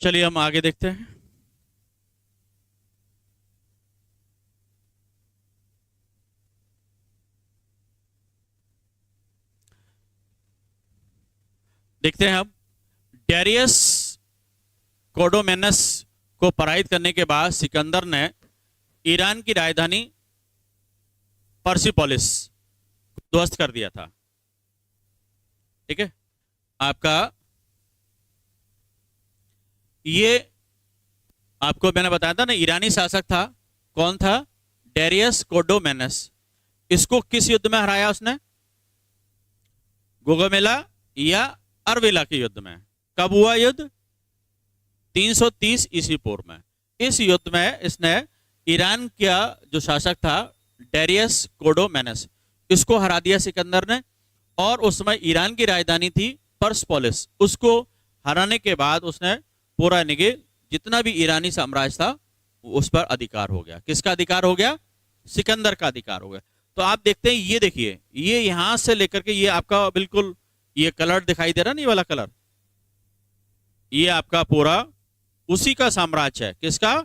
चलिए हम आगे देखते हैं। देखते हैं अब, डेरियस कोडोमेनस को पराजित करने के बाद सिकंदर ने ईरान की राजधानी पर्सिपोलिस को ध्वस्त कर दिया था। ठीक है, आपका ये आपको मैंने बताया था ना, ईरानी शासक था, कौन था? डेरियस कोडोमेनस। इसको किस युद्ध में हराया उसने? गोगमेला या अरवेला के युद्ध में। कब हुआ युद्ध? 330 ईस्वी पूर्व में। इस युद्ध में इसने ईरान का जो शासक था डेरियस कोडोमेनस, इसको हरा दिया सिकंदर ने। और उस समय ईरान की राजधानी थी पर्सपोलिस। उसको हराने के बाद उसने पूरा निगे जितना भी ईरानी साम्राज्य था उस पर अधिकार हो गया। किसका अधिकार हो गया? सिकंदर का अधिकार हो गया। तो आप देखते हैं, ये देखिए, ये यहां से लेकर के ये आपका बिल्कुल ये कलर दिखाई दे रहा ना, ये वाला कलर, ये आपका पूरा उसी का साम्राज्य है। किसका?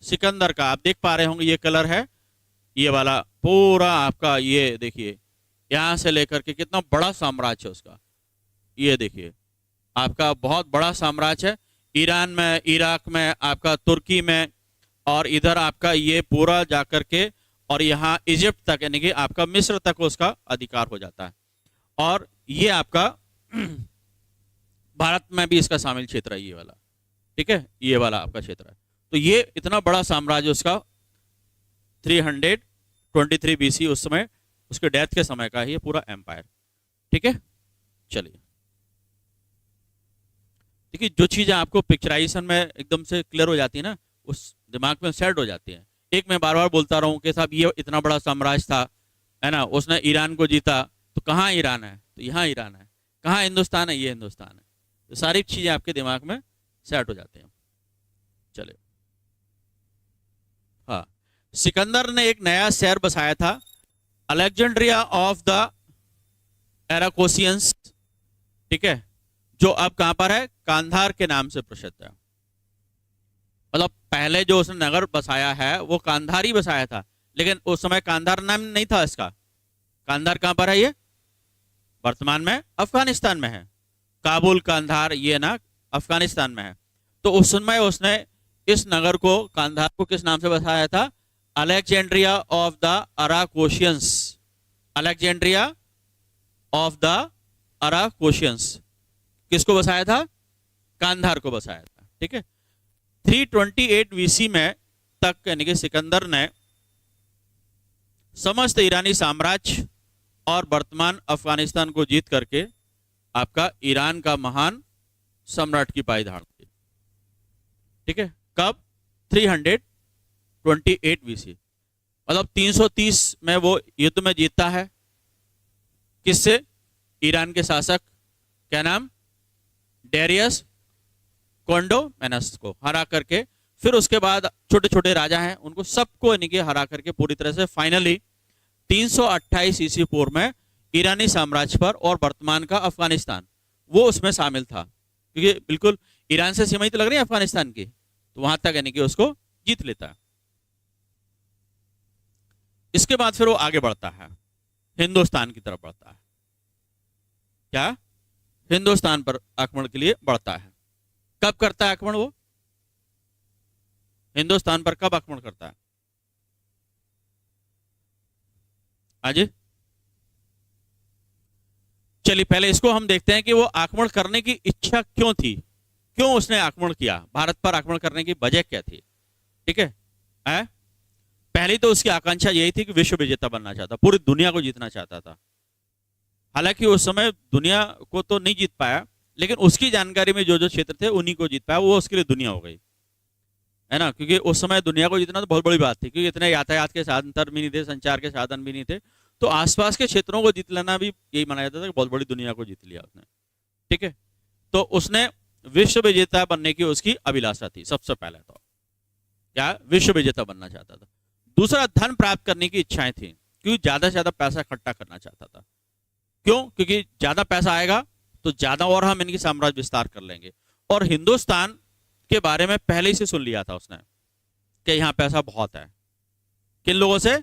सिकंदर का। आप देख पा रहे होंगे ये कलर है, ये वाला पूरा आपका, ये देखिए यहां से लेकर के कितना बड़ा साम्राज्य है उसका। ये देखिए आपका बहुत बड़ा साम्राज्य है, ईरान में, इराक में, आपका तुर्की में, और इधर आपका ये पूरा जाकर के और यहाँ इजिप्ट तक, यानी कि आपका मिस्र तक उसका अधिकार हो जाता है। और ये आपका भारत में भी इसका शामिल क्षेत्र है, ये वाला। ठीक है, ये वाला आपका क्षेत्र है। तो ये इतना बड़ा साम्राज्य उसका 323 बीसी उस समय उसके डेथ के समय का है ये पूरा एम्पायर। ठीक है, चलिए देखिए, जो चीजें आपको पिक्चराइजेशन में एकदम से क्लियर हो जाती है ना, उस दिमाग में सेट हो जाती है। एक मैं बार बार बोलता रहूं कि साहब ये इतना बड़ा साम्राज्य था, है ना, उसने ईरान को जीता, तो कहाँ ईरान है? तो यहाँ ईरान है। कहाँ हिंदुस्तान है? ये हिंदुस्तान है। तो सारी चीजें आपके दिमाग में सेट हो जाते हैं। चलिए, हाँ, सिकंदर ने एक नया शहर बसाया था, अलेक्जेंड्रिया ऑफ द एराकोसियंस। ठीक है, जो अब कहां पर है? कांधार के नाम से प्रसिद्ध है। मतलब पहले जो उसने नगर बसाया है वो कांधार ही बसाया था, लेकिन उस समय कांधार नाम नहीं था इसका। कांधार कहां पर है? ये वर्तमान में अफगानिस्तान में है। काबुल, कांधार, ये ना अफगानिस्तान में है। तो उस समय उसने इस नगर को, कांधार को, किस नाम से बसाया था? Alexandria of the Arachosians. Alexandria of the Arachosians किसको बसाया था? कांधार को बसाया था। ठीक है, 328 वीसी में तक, यानी कि सिकंदर ने समस्त ईरानी साम्राज्य और वर्तमान अफगानिस्तान को जीत करके आपका ईरान का महान सम्राट की पाई धारण की। ठीक है, कब? 328 वीसी, मतलब 330 में वो युद्ध में जीतता है। किससे? ईरान के शासक, क्या नाम? डेरियस कोडोमेनस को हरा करके। फिर उसके बाद छोटे छोटे राजा हैं उनको सबको यानी कि हरा करके पूरी तरह से फाइनली 328 ईस्वी पूर्व में ईरानी साम्राज्य पर और वर्तमान का अफगानिस्तान वो उसमें शामिल था, क्योंकि बिल्कुल ईरान से सीमा ही तो लग रही है अफगानिस्तान की, तो वहां तक यानी कि उसको जीत लेता है। इसके बाद फिर वो आगे बढ़ता है, हिंदुस्तान की तरफ बढ़ता है। क्या? हिंदुस्तान पर आक्रमण के लिए बढ़ता है। कब करता है आक्रमण वो? हिंदुस्तान पर कब आक्रमण करता है? आज चलिए पहले इसको हम देखते हैं कि वो आक्रमण करने की इच्छा क्यों थी, क्यों उसने आक्रमण किया, भारत पर आक्रमण करने की वजह क्या थी। ठीक है, पहली तो उसकी आकांक्षा यही थी कि विश्व विजेता बनना चाहता, पूरी दुनिया को जीतना चाहता था। हालांकि उस समय दुनिया को तो नहीं जीत पाया, लेकिन उसकी जानकारी में जो जो क्षेत्र थे उन्हीं को जीत पाया, वो उसके लिए दुनिया हो गई, है ना। क्योंकि उस समय दुनिया को जीतना तो बहुत बड़ी बात थी, क्योंकि इतने यातायात के साधन भी नहीं थे, संचार के साधन भी नहीं थे, तो आसपास के क्षेत्रों को जीत लेना भी यही माना जाता था कि बहुत बड़ी दुनिया को जीत लिया उसने। ठीक है, तो उसने विश्व विजेता बनने की उसकी अभिलाषा थी। सबसे पहले तो क्या विश्व विजेता बनना चाहता था। दूसरा, धन प्राप्त करने की इच्छाएं थी, क्योंकि ज्यादा से ज्यादा पैसा इकट्ठा करना चाहता था। क्यों? क्योंकि ज्यादा पैसा आएगा तो ज्यादा और हम इनकी साम्राज्य विस्तार कर लेंगे। और हिंदुस्तान के बारे में पहले ही से सुन लिया था उसने कि यहाँ पैसा बहुत है। किन लोगों से?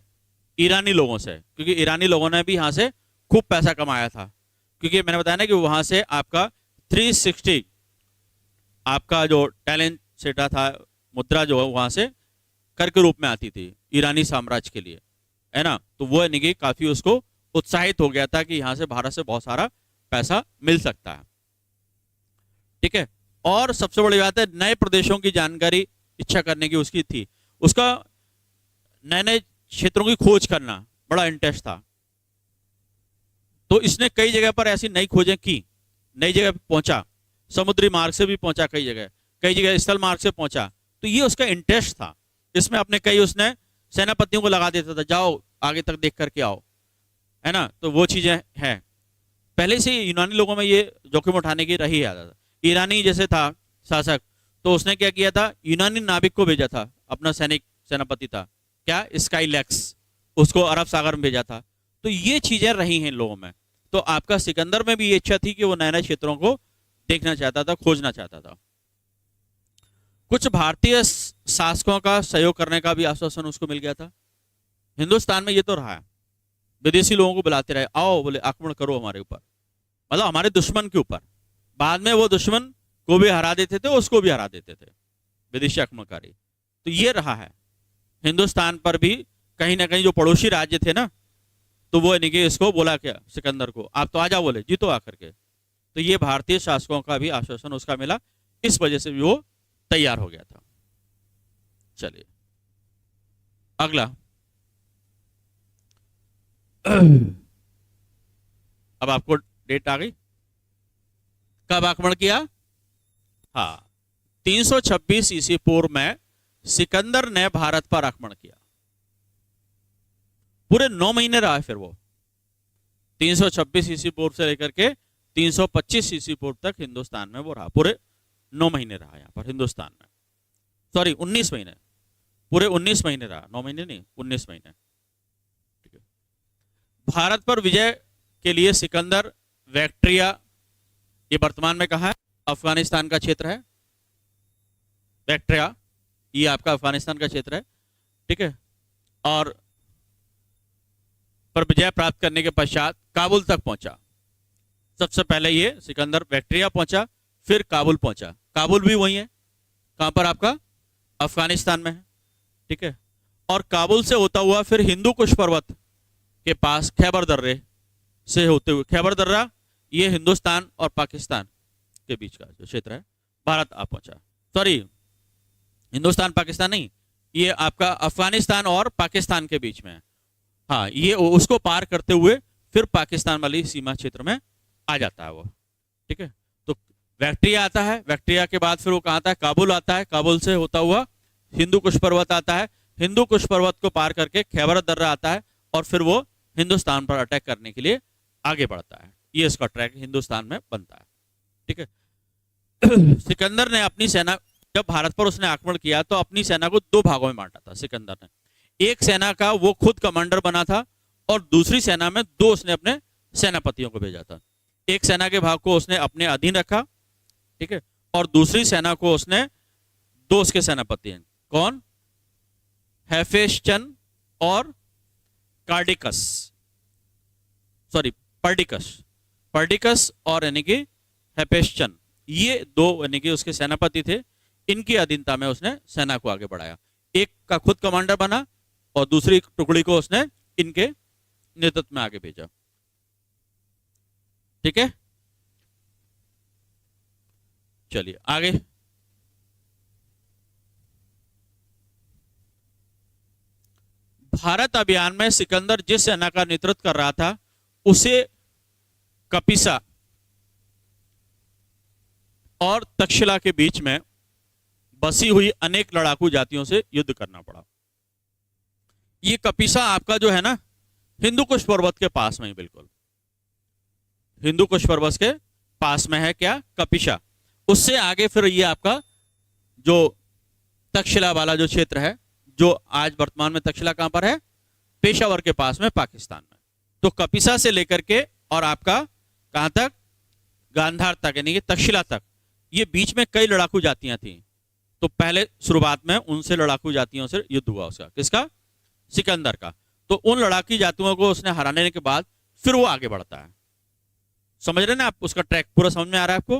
ईरानी लोगों से, क्योंकि ईरानी लोगों ने भी यहाँ से खूब पैसा कमाया था। क्योंकि मैंने बताया ना कि वहां से आपका 360 आपका जो टैलेंट सेटा था, मुद्रा जो है वहां से कर के रूप में आती थी ईरानी साम्राज्य के लिए, है ना। तो वो यानी कि काफी उसको उत्साहित हो गया था कि यहाँ से भारत से बहुत सारा पैसा मिल सकता है। ठीक है। और सबसे बड़ी बात है, नए प्रदेशों की जानकारी इच्छा करने की उसकी थी। उसका नए नए क्षेत्रों की खोज करना बड़ा इंटरेस्ट था। तो इसने कई जगह पर ऐसी नई खोजें की, नई जगह पर पहुंचा, समुद्री मार्ग से भी पहुंचा, कई जगह स्थल मार्ग से पहुंचा। तो ये उसका इंटरेस्ट था इसमें। अपने कई उसने सेनापतियों को लगा देता था, जाओ आगे तक देख करके आओ, है ना। तो वो चीजें हैं। पहले से यूनानी लोगों में ये जोखिम उठाने की रही आदत। ईरानी जैसे था शासक, तो उसने क्या किया था, यूनानी नाविक को भेजा था, अपना सेनापति था क्या, स्काईलैक्स, उसको अरब सागर में भेजा था। तो ये चीजें रही हैं इन लोगों में। तो आपका सिकंदर में भी ये इच्छा थी कि वो नए नए क्षेत्रों को देखना चाहता था, खोजना चाहता था। कुछ भारतीय शासकों का सहयोग करने का भी आश्वासन उसको मिल गया था। हिंदुस्तान में ये तो रहा है, विदेशी लोगों को बुलाते रहे, आओ बोले आक्रमण करो हमारे ऊपर, मतलब हमारे दुश्मन के ऊपर। बाद में वो दुश्मन को भी हरा देते थे, उसको भी हरा देते थे, विदेशी आक्रमणकारी। तो ये रहा है हिंदुस्तान पर भी। कहीं ना कहीं जो पड़ोसी राज्य थे ना, तो वो यानी कि इसको बोला क्या सिकंदर को, आप तो आ जाओ बोले, जीतो आकर के। तो ये भारतीय शासकों का भी आश्वासन उसका मिला, इस वजह से भी वो तैयार हो गया था। चलिए अगला। अब आपको डेट आ गई, कब आक्रमण किया? हाँ, 326 ईसा पूर्व में सिकंदर ने भारत पर आक्रमण किया। पूरे 9 महीने रहा है फिर वो, 326 ईसा पूर्व से लेकर के 325 ईसा पूर्व तक हिंदुस्तान में वो रहा। पूरे 9 महीने रहा यहाँ पर हिंदुस्तान में, सॉरी 19 महीने, पूरे 19 महीने रहा, 9 महीने नहीं, 19 महीने। ठीक है। भारत पर विजय के लिए सिकंदर बैक्ट्रिया, ये वर्तमान में कहाँ है? अफगानिस्तान का क्षेत्र है। बैक्ट्रिया ये आपका अफगानिस्तान का क्षेत्र है। ठीक है। और पर विजय प्राप्त करने के पश्चात काबुल तक पहुंचा। सबसे पहले ये सिकंदर बैक्ट्रिया पहुंचा, फिर काबुल पहुंचा। काबुल भी वही है, कहां पर आपका? अफगानिस्तान में है। ठीक है। और काबुल से होता हुआ फिर हिंदू कुश पर्वत के पास खैबर दर्रे से होते हुए, खैबर दर्रा ये हिंदुस्तान और पाकिस्तान के बीच का जो क्षेत्र है, भारत आ पहुंचा। सॉरी, हिंदुस्तान पाकिस्तान नहीं, ये आपका अफगानिस्तान और पाकिस्तान के बीच में है। हाँ, ये उसको पार करते हुए फिर पाकिस्तान वाली सीमा क्षेत्र में आ जाता है वो। ठीक है। तो बैक्ट्रिया आता है, बैक्ट्रिया के बाद फिर वो कहाँ आता है? काबुल आता है। काबुल से होता हुआ हिंदू कुश पर्वत आता है, हिंदू कुश पर्वत को पार करके खैबर दर्रा आता है, और फिर वो हिंदुस्तान पर अटैक करने के लिए आगे बढ़ता है। ये इसका ट्रैक हिंदुस्तान में बनता है। ठीक है। सिकंदर ने अपनी सेना, जब भारत पर उसने आक्रमण किया तो अपनी सेना को 2 भागों में बांटा था सिकंदर ने। एक सेना का वो खुद कमांडर बना था, और दूसरी सेना में 2 उसने अपने सेनापतियों को भेजा था। एक सेना के भाग को उसने अपने अधीन रखा, ठीक है, और दूसरी सेना को उसने 2 उसके सेनापति हैं। कौन? हेफेस्टन और कार्डिकस, सॉरी पर्डिकस, पर्डिकस और यानी कि हेफेस्टन, ये 2 यानी कि उसके सेनापति थे। इनकी अधीनता में उसने सेना को आगे बढ़ाया। एक का खुद कमांडर बना और दूसरी टुकड़ी को उसने इनके नेतृत्व में आगे भेजा। ठीक है। चलिए आगे। भारत अभियान में सिकंदर जिस सेना का नेतृत्व कर रहा था उसे कपिसा और तक्षशिला के बीच में बसी हुई अनेक लड़ाकू जातियों से युद्ध करना पड़ा। ये कपिसा आपका जो है ना, हिंदू कुश पर्वत के पास में ही, बिल्कुल हिंदू कुश पर्वत के पास में है क्या? कपिसा। उससे आगे फिर ये आपका जो तक्षशिला वाला जो क्षेत्र है, जो आज वर्तमान में तक्षशिला कहां पर है? पेशावर के पास में, पाकिस्तान में। तो कपिसा से लेकर के और आपका कहां तक? गांधार तक, यानी कि तक्षशिला तक। ये बीच में कई लड़ाकू जातियां थी, तो पहले शुरुआत में उनसे लड़ाकू जातियों से युद्ध हुआ उसका, किसका? सिकंदर का। तो उन लड़ाकू जातियों को उसने हराने के बाद फिर वो आगे बढ़ता है। समझ रहे ना आप? उसका ट्रैक पूरा समझ में आ रहा है आपको?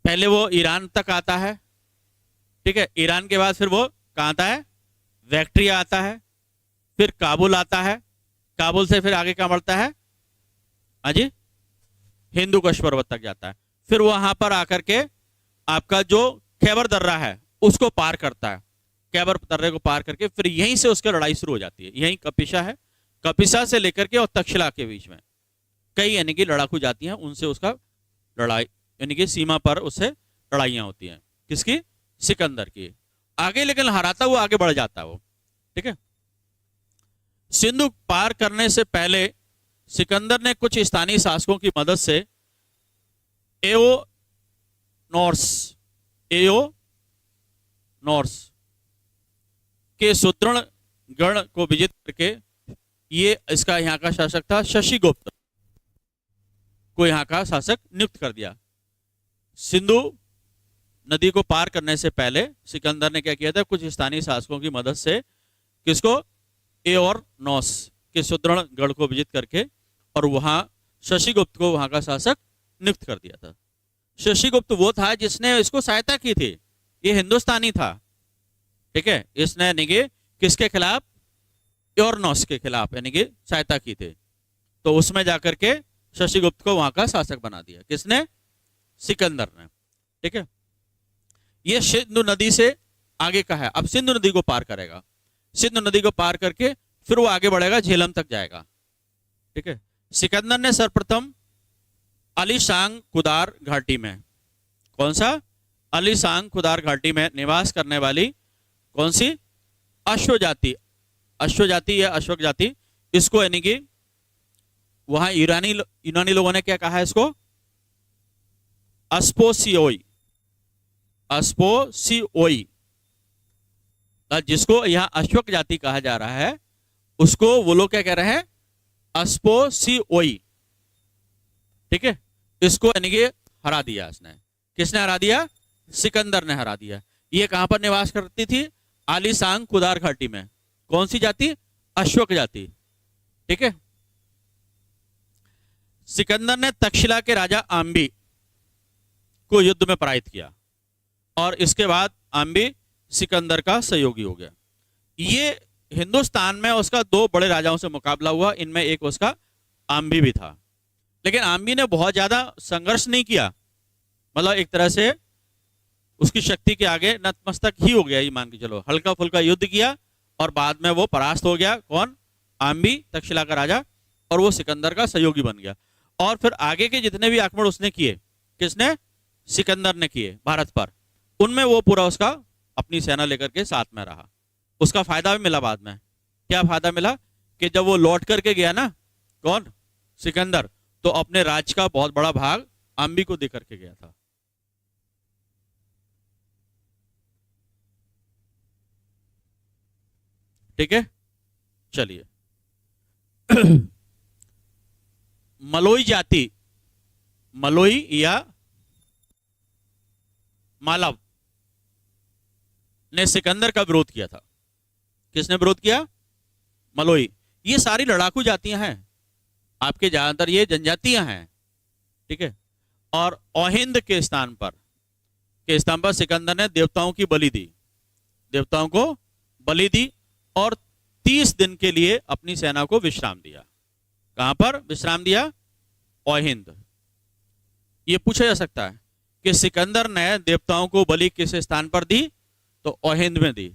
पहले वो ईरान तक आता है, ठीक है। ईरान के बाद फिर वो कहाँ आता है? बैक्ट्रिया आता है, फिर काबुल आता है, काबुल से फिर आगे कहाँ बढ़ता है? हाँ जी, हिंदू कुश पर्वत तक जाता है। फिर वहां पर आकर के आपका जो खैबर दर्रा है उसको पार करता है। खैबर दर्रे को पार करके फिर यहीं से उसकी लड़ाई शुरू हो जाती है। यहीं कपिसा है, कपिसा से लेकर के और तक्षशिला के बीच में कई यानी कि लड़ाकू जाती हैं, उनसे उसका लड़ाई यानी कि सीमा पर उससे लड़ाइयां होती हैं। किसकी? सिकंदर की। आगे लेकिन हराता हुआ आगे बढ़ जाता है वो, ठीक है। सिंधु पार करने से पहले सिकंदर ने कुछ स्थानीय शासकों की मदद से एओ नॉर्स के सुदृढ़ गढ़ को विजित करके, ये इसका यहाँ का शासक था शशिगुप्त को यहाँ का शासक नियुक्त कर दिया। सिंधु नदी को पार करने से पहले सिकंदर ने क्या किया था? कुछ स्थानीय शासकों की मदद से किसको? एओरनॉस के सुदृढ़ गढ़ को विजित करके और वहां शशिगुप्त को वहां का शासक नियुक्त कर दिया था। शशिगुप्त वो था जिसने इसको सहायता की थी, ये हिंदुस्तानी था, ठीक है। इसने यानी कि किसके खिलाफ? एओरनॉस के खिलाफ यानी कि सहायता की थी। तो उसमें जाकर के शशिगुप्त को वहां का शासक बना दिया। किसने? सिकंदर ने, ठीक है। ये सिंधु नदी से आगे का है। अब सिंधु नदी को पार करेगा, सिंधु नदी को पार करके फिर वो आगे बढ़ेगा, झेलम तक जाएगा, ठीक है। सिकंदर ने सर्वप्रथम अलीशांग कुदार घाटी में, कौन सा? अलीशांग कुदार घाटी में निवास करने वाली कौन सी? अश्व जाति या अश्वक जाति, इसको यानी कि वहां यूनानी लोगों ने क्या कहा है इसको? अस्पोसियोई, जिसको यहां अश्वक जाति कहा जा रहा है, उसको वो लोग क्या कह रहे हैं? अस्पोसियोई, ठीक है। इसको यानी कि हरा दिया इसने। किसने हरा दिया? सिकंदर ने हरा दिया। ये कहां पर निवास करती थी? आलीसांग कुदार घाटी में। कौन सी जाति? अश्वक जाति, ठीक है। सिकंदर ने तक्षशिला के राजा आम्बी को युद्ध में पराजित किया और इसके बाद आम्बी सिकंदर का सहयोगी हो गया। ये हिंदुस्तान में उसका दो बड़े राजाओं से मुकाबला हुआ, इनमें एक उसका आम्बी भी था। लेकिन आम्बी ने बहुत ज्यादा संघर्ष नहीं किया, मतलब एक तरह से उसकी शक्ति के आगे नतमस्तक ही हो गया, ये मान के चलो। हल्का फुल्का युद्ध किया और बाद में वो परास्त हो गया। कौन? आम्बी, तक्षशिला का राजा, और वो सिकंदर का सहयोगी बन गया। और फिर आगे के जितने भी आक्रमण उसने किए, किसने? सिकंदर ने किए भारत पर, उनमें वो पूरा उसका अपनी सेना लेकर के साथ में रहा। उसका फायदा भी मिला बाद में। क्या फायदा मिला? कि जब वो लौट करके गया ना, कौन? सिकंदर, तो अपने राज्य का बहुत बड़ा भाग आम्बी को दे करके गया था। ठीक है, चलिए। मलोई जाति, मलोई या मालव ने सिकंदर का विरोध किया था। किसने विरोध किया? मलोई। ये सारी लड़ाकू जातियां हैं आपके, ज्यादातर ये जनजातियां हैं, ठीक है। और ओहिंद के स्थान पर सिकंदर ने देवताओं की बलि दी, देवताओं को बलि दी और 30 दिन के लिए अपनी सेना को विश्राम दिया। कहां पर विश्राम दिया? ओहिंद। ये पूछा जा सकता है कि सिकंदर ने देवताओं को बलि किस स्थान पर दी? तो ओहिंद में दी।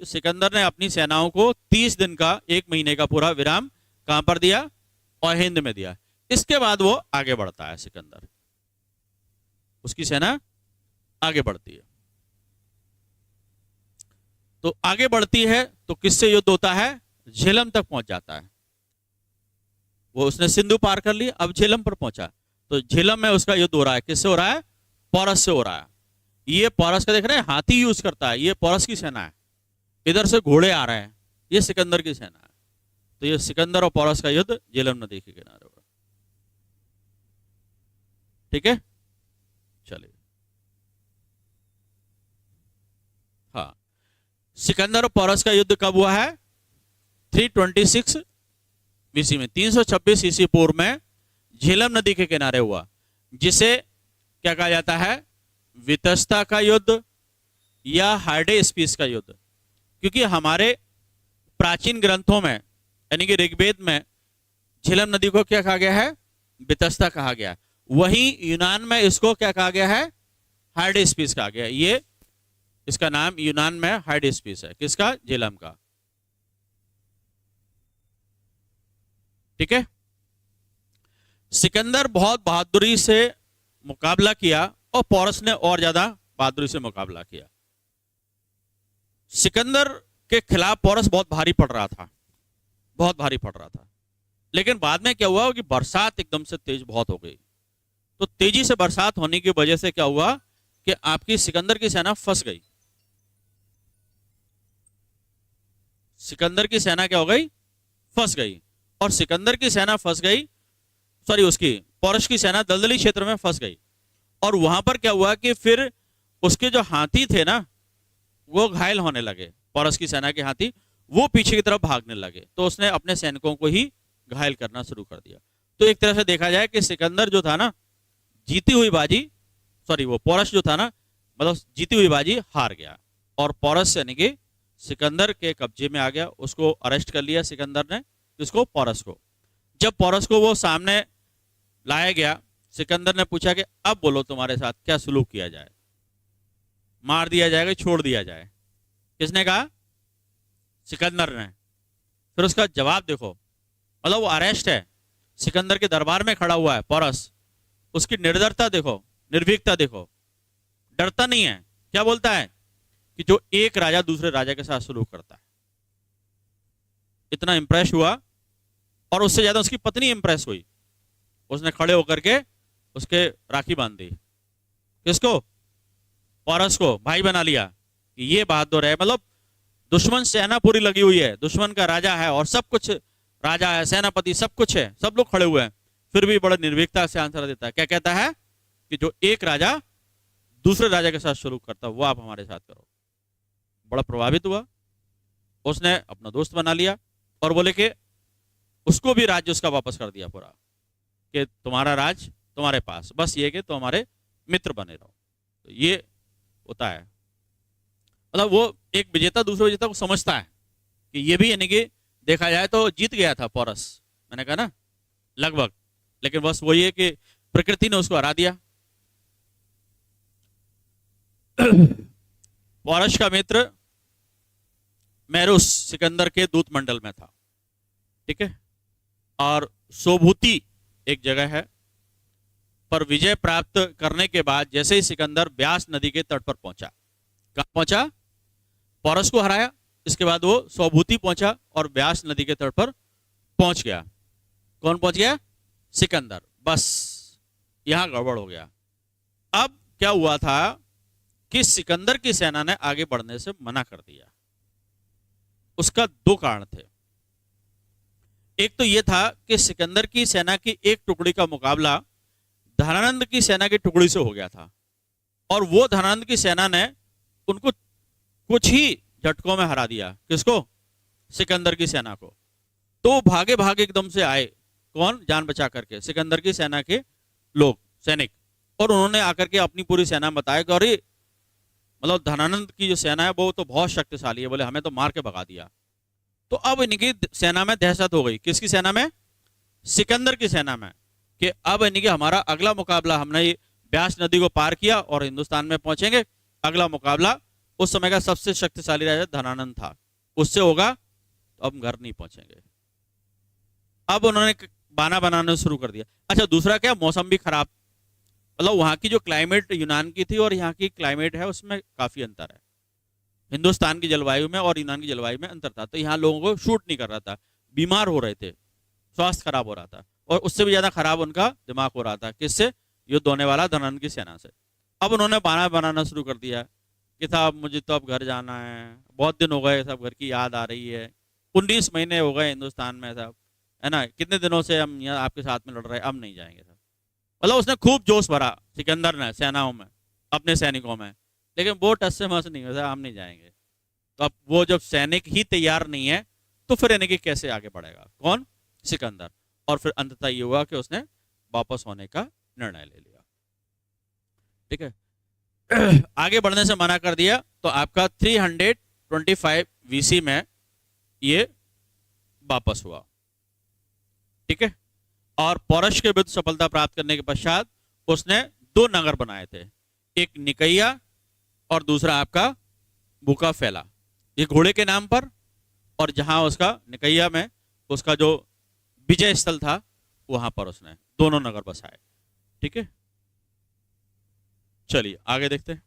सिकंदर ने अपनी सेनाओं को 30 दिन का, 1 महीने का पूरा विराम कहां पर दिया? ओहिंद में दिया। इसके बाद वो आगे बढ़ता है सिकंदर, उसकी सेना आगे बढ़ती है। तो आगे बढ़ती है तो किससे युद्ध होता है? झेलम तक पहुंच जाता है। वो उसने सिंधु पार कर ली, अब झेलम पर पहुंचा। तो झेलम में उसका युद्ध हो रहा है। किससे हो रहा है? पौरस से हो रहा है। ये पौरस का देख रहे हैं, हाथी यूज करता है, ये पौरस की सेना है। इधर से घोड़े आ रहे हैं, ये सिकंदर की सेना है। तो ये सिकंदर और पौरस का युद्ध झेलम नदी के किनारे हो रहा है। ठीक है, चलिए। सिकंदर और पोरस का युद्ध कब हुआ है? 326 बीसी में, 326 ईसी पूर्व में झेलम नदी के किनारे हुआ, जिसे क्या कहा जाता है? वितस्ता का युद्ध या हाइडेस्पिस का युद्ध। क्योंकि हमारे प्राचीन ग्रंथों में यानी कि ऋग्वेद में झेलम नदी को क्या कहा गया है? वितस्ता कहा गया है। वहीं यूनान में इसको क्या कहा गया है? हाइडेस्पिस कहा गया है। ये इसका नाम यूनान में हाइडेस्पिस है। किसका? झेलम का। ठीक है। सिकंदर बहुत बहादुरी से मुकाबला किया और पोरस ने और ज्यादा बहादुरी से मुकाबला किया। सिकंदर के खिलाफ पोरस बहुत भारी पड़ रहा था, बहुत भारी पड़ रहा था। लेकिन बाद में क्या हुआ कि बरसात एकदम से तेज बहुत हो गई। तो तेजी से बरसात होने की वजह से क्या हुआ कि आपकी सिकंदर की सेना फंस गई। सिकंदर की सेना क्या हो गई? फंस गई। और सिकंदर की सेना फंस गई, सॉरी उसकी पोरस की सेना दलदली क्षेत्र में फंस गई। और वहां पर क्या हुआ कि फिर उसके जो हाथी थे ना, वो घायल होने लगे। पोरस की सेना के हाथी वो पीछे की तरफ भागने लगे, तो उसने अपने सैनिकों को ही घायल करना शुरू कर दिया। तो एक तरह से देखा जाए कि सिकंदर जो था ना, जीती हुई बाजी, सॉरी वो पोरस जो था ना, मतलब जीती हुई बाजी हार गया। और पोरस यानी कि सिकंदर के कब्जे में आ गया। उसको अरेस्ट कर लिया सिकंदर ने, किसको? पोरस को। जब पोरस को वो सामने लाया गया, सिकंदर ने पूछा कि अब बोलो तुम्हारे साथ क्या सलूक किया जाए, मार दिया जाएगा, छोड़ दिया जाए? किसने कहा? सिकंदर ने। फिर उसका जवाब देखो, मतलब वो अरेस्ट है, सिकंदर के दरबार में खड़ा हुआ है पोरस, उसकी निर्दरता देखो, निर्भीकता देखो, डरता नहीं है। क्या बोलता है कि जो एक राजा दूसरे राजा के साथ सलूक करता है। इतना इंप्रेस हुआ, और उससे ज्यादा उसकी पत्नी इंप्रेस हुई। उसने खड़े होकर के उसके राखी बांध दी। किसको? पोरस को भाई बना लिया कि ये बहादुर है। मतलब दुश्मन सेना पूरी लगी हुई है, दुश्मन का राजा है और सब कुछ, राजा है, सेनापति, सब कुछ है, सब लोग खड़े हुए हैं, फिर भी बड़े निर्भीकता से आंसर देता है। क्या कहता है? कि जो एक राजा दूसरे राजा के साथ शुरू करता है, वो आप हमारे साथ करो। बड़ा प्रभावित हुआ, उसने अपना दोस्त बना लिया और बोले कि उसको भी राज्य उसका वापस कर दिया पूरा, कि तुम्हारा राज तुम्हारे पास, बस ये कि तुम हमारे मित्र बने रहो। तो ये होता है, मतलब वो एक विजेता दूसरे विजेता को समझता है कि ये भी, यानी कि देखा जाए तो जीत गया था पोरस, मैंने कहा ना लगभग, लेकिन बस वही है कि प्रकृति ने उसको हरा दिया। पोरस का मित्र मैरुस सिकंदर के दूत मंडल में था, ठीक है। और सोभूति एक जगह है, पर विजय प्राप्त करने के बाद जैसे ही सिकंदर ब्यास नदी के तट पर पहुंचा, कहां पहुंचा? पोरस को हराया, इसके बाद वो सोभूति पहुंचा और ब्यास नदी के तट पर पहुंच गया। कौन पहुंच गया? सिकंदर। बस यहां गड़बड़ हो गया। अब क्या हुआ था कि सिकंदर की सेना ने आगे बढ़ने से मना कर दिया। उसका दो कारण थे। एक तो यह था कि सिकंदर की सेना की एक टुकड़ी का मुकाबला धनानंद की सेना की टुकड़ी से हो गया था, और वो धनानंद की सेना ने उनको कुछ ही झटकों में हरा दिया। किसको? सिकंदर की सेना को। तो भागे भागे एकदम से आए, कौन? जान बचा करके सिकंदर की सेना के लोग, सैनिक, और उन्होंने आकर के अपनी पूरी सेना बताया कि अरे मतलब धनानंद की जो सेना है वो तो बहुत शक्तिशाली है, बोले हमें तो मार के भगा दिया। तो अब इनकी सेना में दहशत हो गई। किसकी सेना में? सिकंदर की सेना में, कि अब इनकी हमारा अगला मुकाबला, हमने ब्यास नदी को पार किया और हिंदुस्तान में पहुंचेंगे, अगला मुकाबला उस समय का सबसे शक्तिशाली राजा धनानंद था, उससे होगा, तो अब घर नहीं पहुंचेंगे। अब उन्होंने बाना बनाना शुरू कर दिया। अच्छा, दूसरा क्या? मौसम भी खराब, मतलब वहां की जो क्लाइमेट यूनान की थी और यहाँ की क्लाइमेट है उसमें काफी अंतर है। हिंदुस्तान की जलवायु में और यूनान की जलवायु में अंतर था, तो यहाँ लोगों को शूट नहीं कर रहा था, बीमार हो रहे थे, स्वास्थ्य खराब हो रहा था, और उससे भी ज्यादा खराब उनका दिमाग हो रहा था। किससे? युद्ध होने वाला धनानंद की सेना से। अब उन्होंने बाना बनाना शुरू कर दिया कि साहब मुझे तो अब घर जाना है, बहुत दिन हो गए, सब घर की याद आ रही है, 19 महीने हो गए हिंदुस्तान में साहब, है ना, कितने दिनों से हम यहाँ आपके साथ में लड़ रहे हैं, अब नहीं जाएंगे साहब। मतलब उसने खूब जोश भरा सिकंदर ने सेनाओं में, अपने सैनिकों में, लेकिन वो टस से मस नहीं होता, हम नहीं जाएंगे। तो अब वो जब सैनिक ही तैयार नहीं है तो फिर यानी कि कैसे आगे बढ़ेगा? कौन? सिकंदर। और फिर अंततः ये हुआ कि उसने वापस होने का निर्णय ले लिया। ठीक है। आगे बढ़ने से मना कर दिया, तो आपका 325 वीसी में ये वापस हुआ। ठीक है। और पौरश के विरुद्ध सफलता प्राप्त करने के पश्चात उसने 2 नगर बनाए थे, एक निकैया और दूसरा आपका बुका फैला, ये घोड़े के नाम पर। और जहां उसका निकैया में उसका जो विजय स्थल था वहां पर उसने दोनों नगर बसाए। ठीक है, चलिए आगे देखते हैं।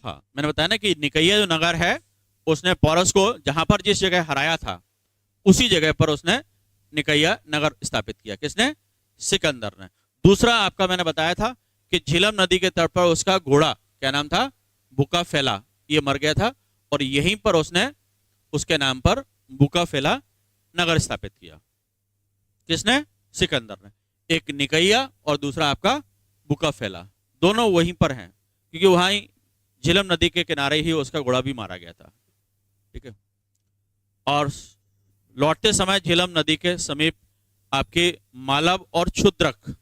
हाँ, मैंने बताया ना कि निकैया जो नगर है उसने पौरस को जहां पर जिस जगह हराया था उसी जगह पर उसने निकैया नगर स्थापित किया। किसने? सिकंदर ने। दूसरा आपका मैंने बताया था कि झीलम नदी के तट पर उसका घोड़ा, क्या नाम था? बुका फैला, ये मर गया था और यहीं पर उसने उसके नाम पर बुका फैला नगर स्थापित किया। किसने? सिकंदर ने। एक निकैया और दूसरा आपका बुका फैला, दोनों वहीं पर हैं क्योंकि वहां ही झीलम नदी के किनारे ही उसका घोड़ा भी मारा गया था। ठीक है। और लौटते समय झीलम नदी के समीप आपके मालव और क्षुद्रक,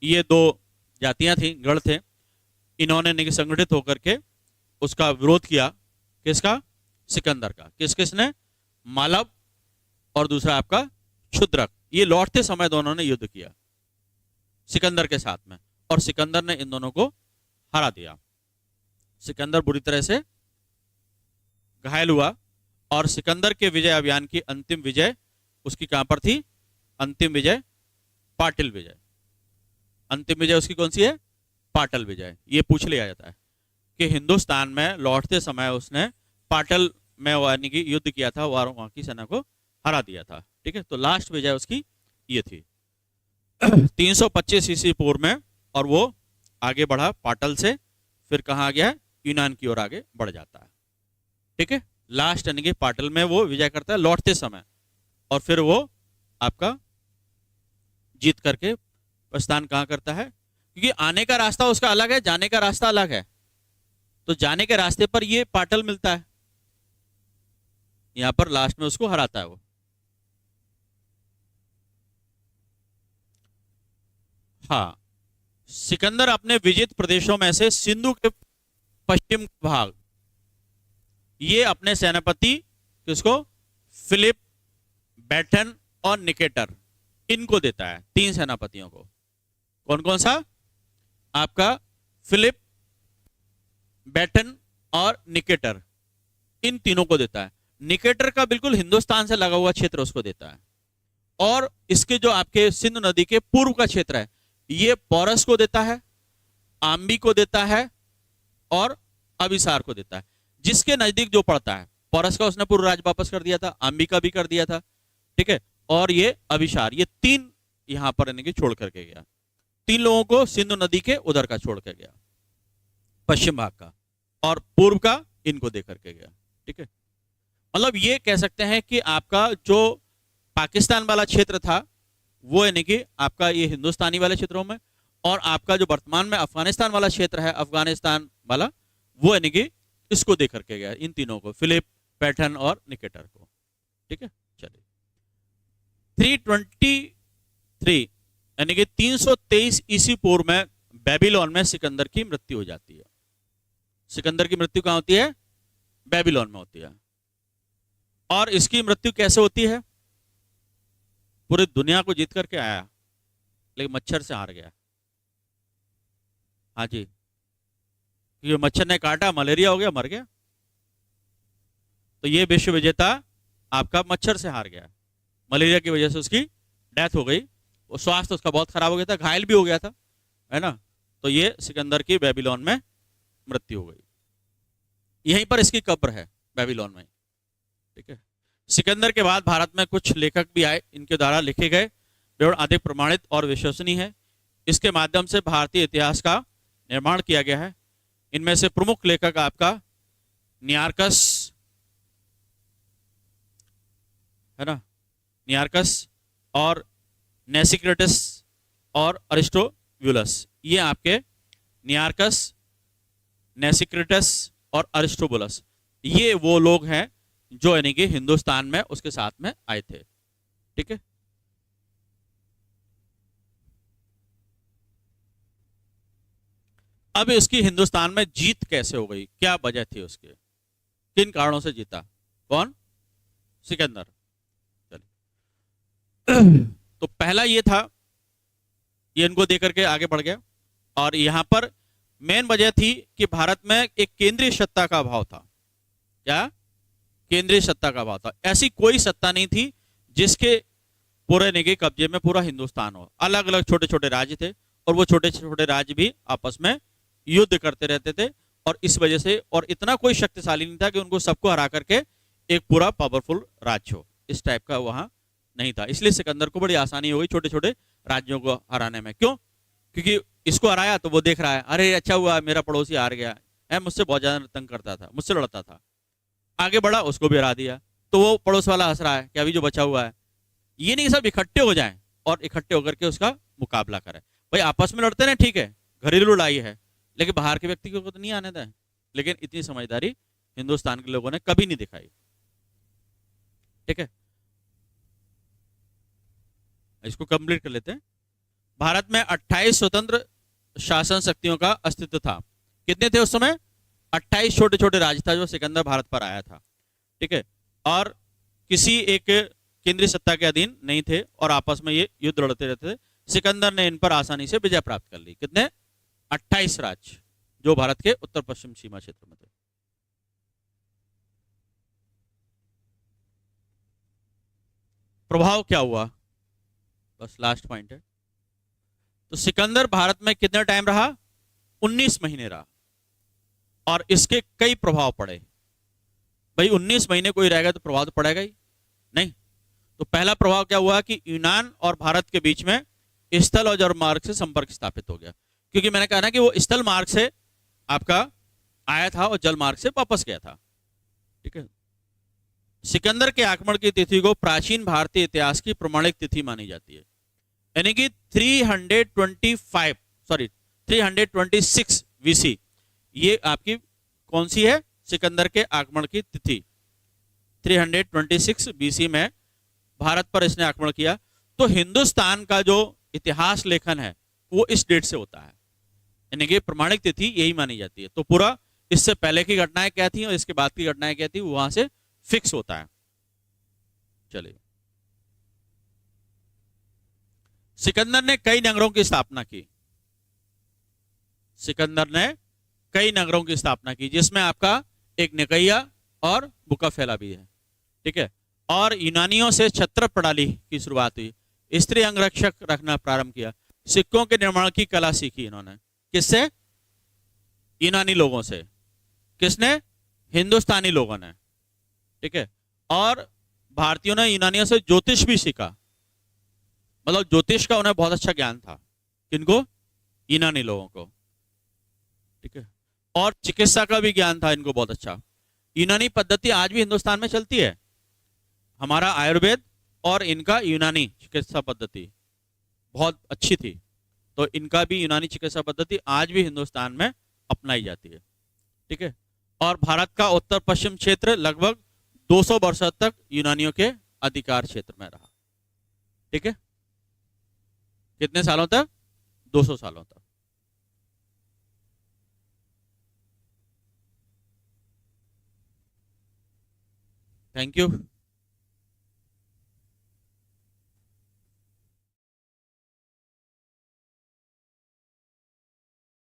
ये 2 जातियां थी, गढ़ थे। इन्होंने संगठित होकर के उसका विरोध किया। किसका? सिकंदर का। किसने? मालव और दूसरा आपका क्षुद्रक। ये लौटते समय दोनों ने युद्ध किया सिकंदर के साथ में, और सिकंदर ने इन दोनों को हरा दिया। सिकंदर बुरी तरह से घायल हुआ और सिकंदर के विजय अभियान की अंतिम विजय उसकी कहां पर थी? अंतिम विजय पाटिल विजय। अंतिम विजय उसकी कौन सी है? पाटल विजय। ये पूछ लिया जाता है कि हिंदुस्तान में लौटते समय उसने पाटल में यानी कि युद्ध किया था और वहां की सेना को हरा दिया था। ठीक है, तो लास्ट विजय उसकी ये थी 325 ईस्वी पूर्व में। और वो आगे बढ़ा पाटल से, फिर कहाँ आ गया? यूनान की ओर आगे बढ़ जाता है। ठीक है, लास्ट यानी कि पाटल में वो विजय करता है लौटते समय, और फिर वो आपका जीत करके प्रस्थान कहाँ करता है? क्योंकि आने का रास्ता उसका अलग है, जाने का रास्ता अलग है। तो जाने के रास्ते पर ये पाटल मिलता है, यहां पर लास्ट में उसको हराता है वो। हाँ, सिकंदर अपने विजित प्रदेशों में से सिंधु के पश्चिम भाग, ये अपने सेनापति किसको? फिलिप, बैटन और निकेटर, इनको देता है। 3 सेनापतियों को। कौन कौन सा? आपका फिलिप, बैटन और निकेटर, इन तीनों को देता है। निकेटर का बिल्कुल हिंदुस्तान से लगा हुआ क्षेत्र उसको देता है, और इसके जो आपके सिंधु नदी के पूर्व का क्षेत्र है ये पौरस को देता है, आम्बी को देता है और अभिसार को देता है। जिसके नजदीक जो पड़ता है, पौरस का उसने पूर्व राज वापस कर दिया था, आम्बी का भी कर दिया था। ठीक है, और ये अभिसार, ये 3 यहां पर यानी कि छोड़ करके गया। 3 लोगों को सिंधु नदी के उधर का छोड़ के गया, पश्चिम भाग का, और पूर्व का इनको दे करके गया। ठीक है, मतलब ये कह सकते हैं कि आपका जो पाकिस्तान वाला क्षेत्र था वो यानी कि आपका ये हिंदुस्तानी वाले क्षेत्रों में, और आपका जो वर्तमान में अफगानिस्तान वाला क्षेत्र है, अफगानिस्तान वाला, वो यानी कि इसको दे करके गया, इन तीनों को, फिलिप, पैटर्न और निकेटर को। ठीक है, चलिए 323 यानी कि 323 ईस्वी पूर्व में बेबीलोन में सिकंदर की मृत्यु हो जाती है। सिकंदर की मृत्यु कहां होती है? बेबीलोन में होती है। और इसकी मृत्यु कैसे होती है? पूरी दुनिया को जीत करके आया लेकिन मच्छर से हार गया। हाँ जी, क्योंकि मच्छर ने काटा, मलेरिया हो गया, मर गया। तो ये विश्व विजेता आपका मच्छर से हार गया, मलेरिया की वजह से उसकी डेथ हो गई, वो स्वास्थ्य उसका बहुत खराब हो गया था, घायल भी हो गया था, है ना। तो ये सिकंदर की बेबीलोन में मृत्यु हो गई। यहीं पर इसकी कब्र है, बेबीलोन में। ठीक है, सिकंदर के बाद भारत में कुछ लेखक भी आए, इनके द्वारा लिखे गए विवरण अधिक प्रमाणित और विश्वसनीय है। इसके माध्यम से भारतीय इतिहास का निर्माण किया गया है। इनमें से प्रमुख लेखक आपका नियार्कस, है ना, नियार्कस और नेसिक्रेटस और अरिस्टोब्यूलस। ये आपके नियार्कस, नेसिक्रेटस और अरिस्टोबुलस, ये वो लोग हैं जो यानी कि हिंदुस्तान में उसके साथ में आए थे। ठीक है, अब इसकी हिंदुस्तान में जीत कैसे हो गई, क्या वजह थी उसके, किन कारणों से जीता? कौन? सिकंदर। चलिए, तो पहला ये था, ये इनको देकर के आगे बढ़ गया। और यहां पर मेन वजह थी कि भारत में एक केंद्रीय सत्ता का अभाव था। क्या? केंद्रीय सत्ता का अभाव था। ऐसी कोई सत्ता नहीं थी जिसके पूरे निगे कब्जे में पूरा हिंदुस्तान हो। अलग अलग छोटे छोटे राज्य थे और वो छोटे छोटे राज्य भी आपस में युद्ध करते रहते थे। और इस वजह से, और इतना कोई शक्तिशाली नहीं था कि उनको सबको हरा करके एक पूरा पावरफुल राज्य हो, इस टाइप का वहां नहीं था। इसलिए सिकंदर को बड़ी आसानी हो गई छोटे छोटे राज्यों को हराने में। क्यों? क्योंकि इसको हराया तो वो देख रहा है, अरे अच्छा हुआ मेरा पड़ोसी हार गया है, मुझसे बहुत ज्यादा तंग करता था, मुझसे लड़ता था, आगे बढ़ा उसको भी हरा दिया। तो वो पड़ोस वाला हंस रहा है कि अभी जो बचा हुआ है। ये नहीं सब इकट्ठे हो जाएं और इकट्ठे होकर के उसका मुकाबला करें। भाई आपस में लड़ते ना, ठीक है, घरेलू लड़ाई है, लेकिन बाहर के व्यक्ति को तो नहीं आने दें। लेकिन इतनी समझदारी हिंदुस्तान के लोगों ने कभी नहीं दिखाई। ठीक है, इसको कंप्लीट कर लेते हैं। भारत में 28 स्वतंत्र शासन शक्तियों का अस्तित्व था। कितने थे उस समय? 28 छोटे छोटे राज्य था जो सिकंदर भारत पर आया था। ठीक है, और किसी एक केंद्रीय सत्ता के अधीन नहीं थे और आपस में ये युद्ध लड़ते रहते थे। सिकंदर ने इन पर आसानी से विजय प्राप्त कर ली। कितने? 28 राज्य जो भारत के उत्तर पश्चिम सीमा क्षेत्र में थे। प्रभाव क्या हुआ? बस लास्ट पॉइंट है। तो सिकंदर भारत में कितना टाइम रहा? 19 महीने रहा और इसके कई प्रभाव पड़े। भाई 19 महीने कोई रहेगा तो प्रभाव तो पड़ेगा ही नहीं। तो पहला प्रभाव क्या हुआ कि यूनान और भारत के बीच में स्थल और जल मार्ग से संपर्क स्थापित हो गया। क्योंकि मैंने कहा ना कि वो स्थल मार्ग से आपका आया था और जल मार्ग से वापस गया था। ठीक है, सिकंदर के आक्रमण की तिथि को प्राचीन भारतीय इतिहास की प्रमाणिक तिथि मानी जाती है। यानी कि 326 वीसी ये आपकी कौन सी है? सिकंदर के आक्रमण की तिथि 326 बीसी में भारत पर इसने आक्रमण किया। तो हिंदुस्तान का जो इतिहास लेखन है वो इस डेट से होता है, यानी कि प्रमाणिक तिथि यही मानी जाती है। तो पूरा इससे पहले की घटनाएं क्या थी और इसके बाद की घटनाएं क्या थी वहां से फिक्स होता है। चलिए, सिकंदर ने कई नगरों की स्थापना की। सिकंदर ने कई नगरों की स्थापना की जिसमें आपका एक निकैया और बुकाफेला भी है। ठीक है, और यूनानियों से छत्र प्रणाली की शुरुआत हुई। स्त्री अंगरक्षक रखना प्रारंभ किया। सिक्कों के निर्माण की कला सीखी इन्होंने। किससे? यूनानी लोगों से। किसने? हिंदुस्तानी लोगों ने। ठीक है, और भारतीयों ने यूनानियों से ज्योतिष भी सीखा। मतलब ज्योतिष का उन्हें बहुत अच्छा ज्ञान था। किनको? यूनानी लोगों को। ठीक है, और चिकित्सा का भी ज्ञान था इनको बहुत अच्छा। यूनानी पद्धति आज भी हिंदुस्तान में चलती है। हमारा आयुर्वेद और इनका यूनानी चिकित्सा पद्धति बहुत अच्छी थी। तो इनका भी यूनानी चिकित्सा पद्धति आज भी हिंदुस्तान में अपनाई जाती है। ठीक है, और भारत का उत्तर पश्चिम क्षेत्र लगभग 200 वर्षों तक यूनानियों के अधिकार क्षेत्र में रहा। ठीक है, कितने सालों तक? 200 सालों तक। Thank you.